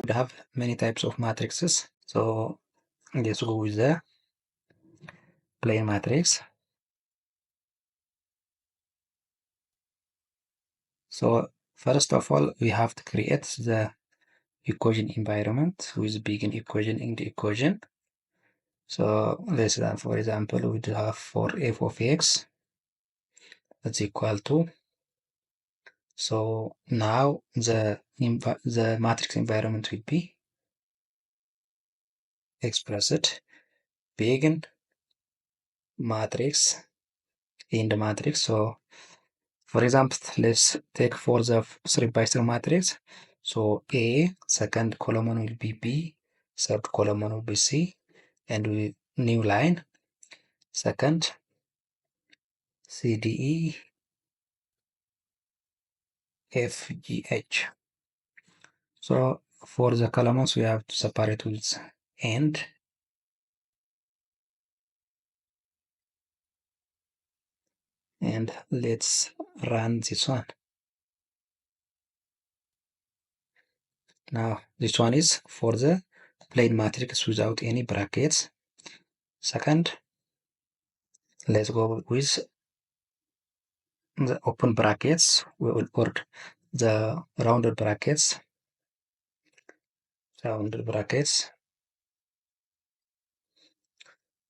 we have many types of matrices. So let's go with the plain matrix. So first of all, we have to create the equation environment with begin equation, end equation. So let's say, for example, we do have for f of x that's equal to. So now the matrix environment will be expressed begin matrix, end matrix. So for example, let's take for the 3x3 matrix. So A, second column will be B, third column will be C, and we new line, second C, D, E, F, G, H. So for the columns, we have to separate with end. And let's run this one. Now this one is for the plain matrix without any brackets. Second, let's go with the open brackets or the rounded brackets.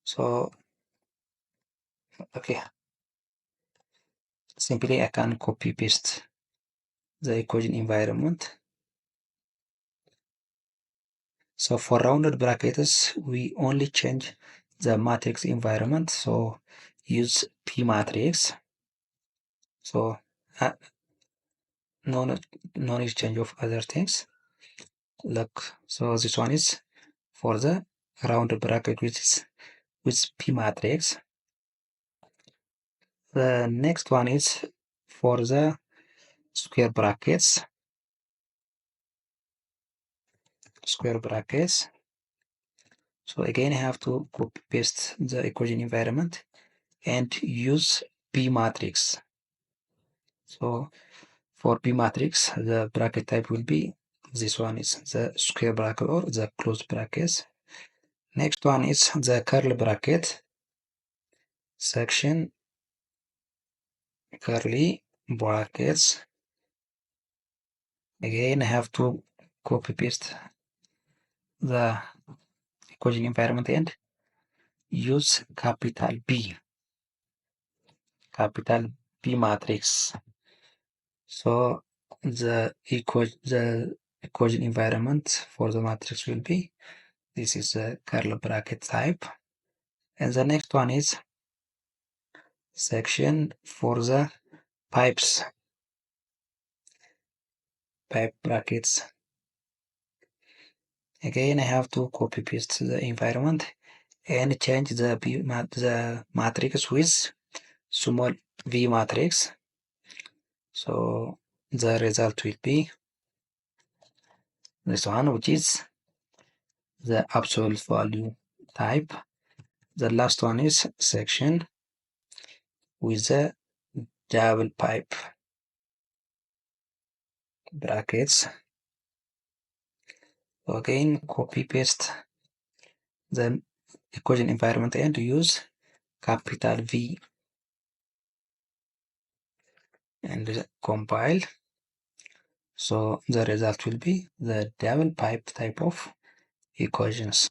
So okay, simply I can copy paste the equation environment. So for rounded brackets, we only change the matrix environment. So use pmatrix. So no exchange of other things. Look, so this one is for the rounded bracket, which is with pmatrix. The next one is for the square brackets. So again, I have to copy paste the equation environment and use Bmatrix. So for Bmatrix, the bracket type will be this one is the square bracket or the closed brackets. Next one is the curly bracket section, curly brackets. Again, I have to copy paste the equation environment and use capital B matrix. So the equation environment for the matrix will be this is a curly bracket type, and the next one is section for the pipe brackets. Again, I have to copy paste the environment and change the matrix with small v matrix. So the result will be this one, which is the absolute value type. The last one is section with the double pipe brackets. Again, copy paste the equation environment and use capital V and compile. So the result will be the double pipe type of equations.